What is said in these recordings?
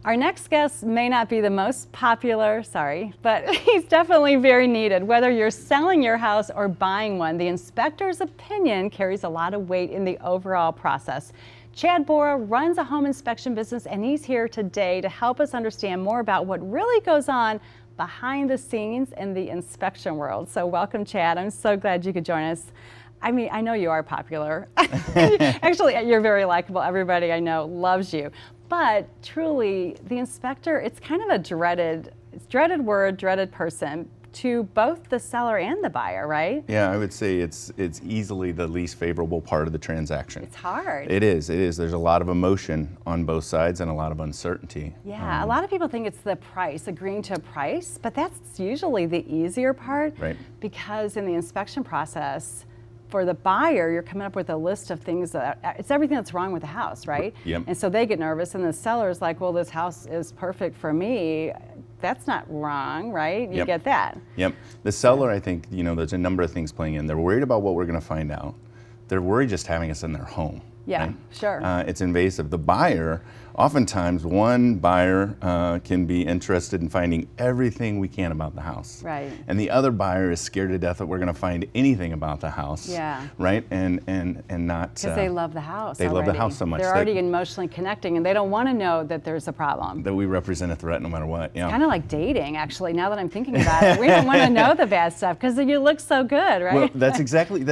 Our next guest may not be the most popular, but he's definitely very needed. Whether you're selling your house or buying one, the inspector's opinion carries a lot of weight in the overall process. Chad Borah runs a home inspection business, and he's here today to help us understand more about what really goes on behind the scenes in the inspection world. So welcome, Chad. I'm so glad you could join us. I mean, I know you are popular. Actually, you're very likable. Everybody I know loves you. But truly, the inspector, it's kind of a dreaded word, dreaded person to both the seller and the buyer, right? Yeah, I would say it's easily the least favorable part of the transaction. It's hard. It is. There's a lot of emotion on both sides and a lot of uncertainty. Yeah, a lot of people think it's the price, agreeing to a price, but that's usually the easier part. Right. Because in the inspection process, for the buyer, you're coming up with a list of things it's everything that's wrong with the house, right? Yep. And so they get nervous, and the seller's like, well, this house is perfect for me. That's not wrong, right? You get that. Yep. The seller, I think, there's a number of things playing in. They're worried about what we're going to find out. They're worried just having us in their home. Yeah, right? sure. It's invasive. The buyer, oftentimes one buyer can be interested in finding everything we can about the house. Right. And the other buyer is scared to death that we're going to find anything about the house. Yeah. Right? And not... Because they love the house They already. love the house so much. They're already emotionally connecting, and they don't want to know that there's a problem. That we represent a threat no matter what. Yeah. Kind of like dating, actually, now that I'm thinking about it. We don't want to know the bad stuff because you look so good, right? Well, that's exactly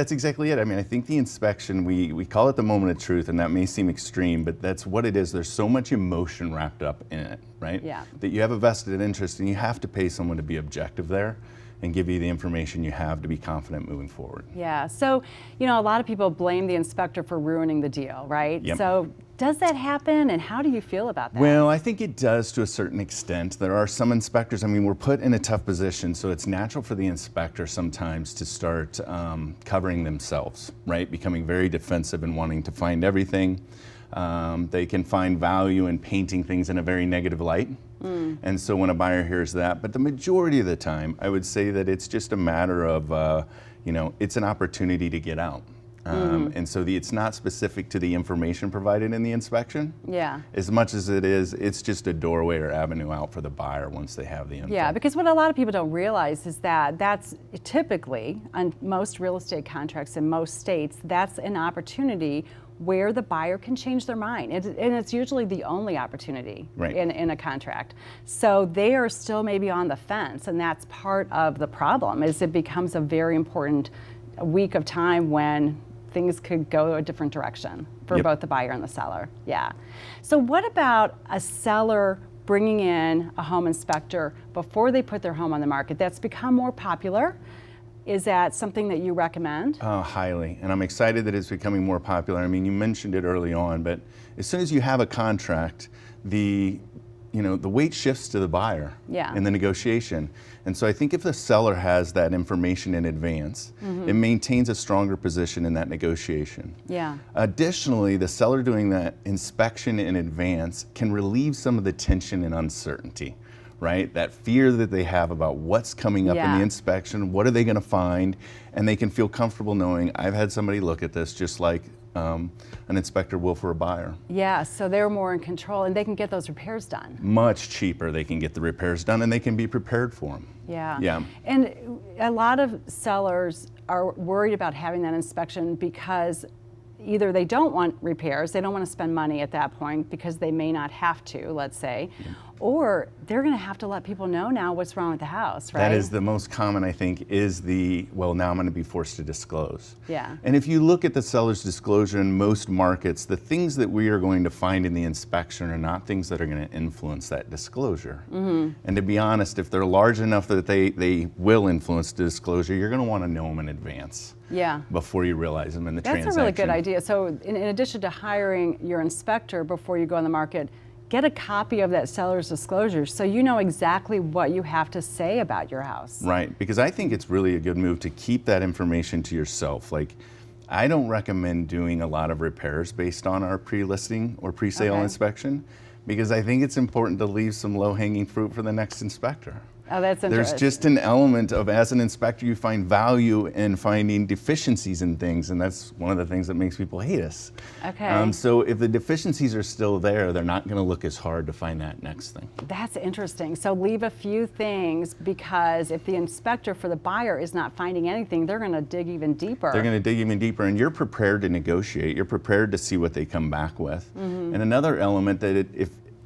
it. I mean, I think the inspection, we call it the moment of truth, and that may seem extreme, but that's what it is. There's so much emotion wrapped up in it, right? Yeah. That you have a vested interest, and you have to pay someone to be objective there and give you the information you have to be confident moving forward. Yeah, so, a lot of people blame the inspector for ruining the deal, right? Yep. So does that happen, and how do you feel about that? Well, I think it does to a certain extent. There are some inspectors, we're put in a tough position, so it's natural for the inspector sometimes to start covering themselves, right? Becoming very defensive and wanting to find everything. They can find value in painting things in a very negative light. And so when a buyer hears that, but the majority of the time, I would say that it's just a matter of, it's an opportunity to get out. And so it's not specific to the information provided in the inspection. Yeah. As much as it's just a doorway or avenue out for the buyer once they have the info. Yeah, because what a lot of people don't realize is that that's typically, on most real estate contracts in most states, that's an opportunity where the buyer can change their mind. And it's usually the only opportunity in a contract. So they are still maybe on the fence, and that's part of the problem, is it becomes a very important week of time when things could go a different direction for both the buyer and the seller. Yeah. So what about a seller bringing in a home inspector before they put their home on the market? That's become more popular. Is that something that you recommend? Highly, and I'm excited that it's becoming more popular. I mean, you mentioned it early on, but as soon as you have a contract, the weight shifts to the buyer in the negotiation. And so I think if the seller has that information in advance, it maintains a stronger position in that negotiation. Yeah. Additionally, the seller doing that inspection in advance can relieve some of the tension and uncertainty. Right? That fear that they have about what's coming up in the inspection, what are they going to find, and they can feel comfortable knowing I've had somebody look at this just like an inspector will for a buyer. Yeah, so they're more in control, and they can get those repairs done. Much cheaper, they can get the repairs done, and they can be prepared for them. Yeah. Yeah. And a lot of sellers are worried about having that inspection because either they don't want repairs, they don't want to spend money at that point because they may not have to, let's say, or they're going to have to let people know now what's wrong with the house, right? That is the most common, I think, is well, now I'm going to be forced to disclose. Yeah. And if you look at the seller's disclosure in most markets, the things that we are going to find in the inspection are not things that are going to influence that disclosure. And to be honest, if they're large enough that they will influence the disclosure, you're going to want to know them in advance. Yeah. Before you realize them in the transaction. That's a really good idea. So in addition to hiring your inspector before you go on the market, get a copy of that seller's disclosure so you know exactly what you have to say about your house. Right, because I think it's really a good move to keep that information to yourself. Like, I don't recommend doing a lot of repairs based on our pre-listing or pre-sale inspection, because I think it's important to leave some low-hanging fruit for the next inspector. Oh, that's There's interesting. just an element of, as an inspector, you find value in finding deficiencies in things, and that's one of the things that makes people hate us. Okay. So if the deficiencies are still there, they're not going to look as hard to find that next thing. That's interesting. So leave a few things, because if the inspector for the buyer is not finding anything, they're going to dig even deeper. They're going to dig even deeper, and you're prepared to negotiate. You're prepared to see what they come back with. And another element that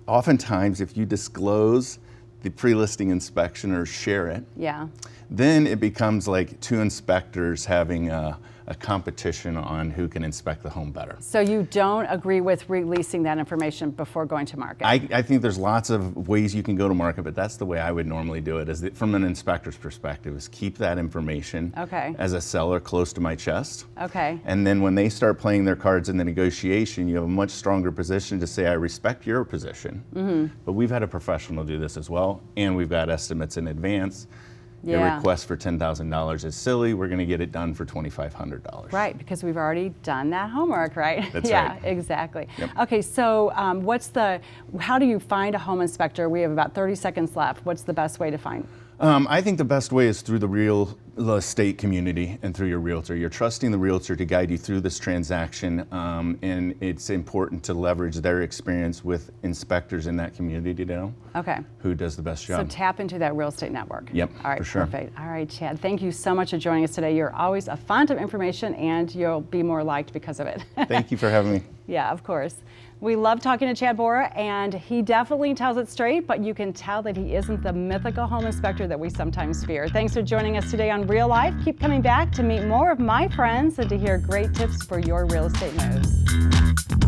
oftentimes if you disclose the pre-listing inspection or share it, Yeah. then it becomes like two inspectors having a competition on who can inspect the home better. So you don't agree with releasing that information before going to market? I think there's lots of ways you can go to market, but that's the way I would normally do it, from an inspector's perspective, is keep that information Okay. as a seller close to my chest. Okay. And then when they start playing their cards in the negotiation, you have a much stronger position to say, I respect your position, but we've had a professional do this as well, and we've got estimates in advance. Your Yeah. request for $10,000 is silly. We're going to get it done for $2,500. Right, because we've already done that homework, right? That's yeah, right. exactly. Yep. Okay, so how do you find a home inspector? We have about 30 seconds left. What's the best way to find? I think the best way is through the real estate community and through your realtor. You're trusting the realtor to guide you through this transaction, and it's important to leverage their experience with inspectors in that community to know Okay. who does the best So job. tap into that real estate network. Yep, All right, for sure. perfect. All right, Chad, thank you so much for joining us today. You're always a font of information, and you'll be more liked because of it. Thank you for having me. Yeah, of course. We love talking to Chad Borah, and he definitely tells it straight, but you can tell that he isn't the mythical home inspector that we sometimes fear. Thanks for joining us today on Real Life. Keep coming back to meet more of my friends and to hear great tips for your real estate moves.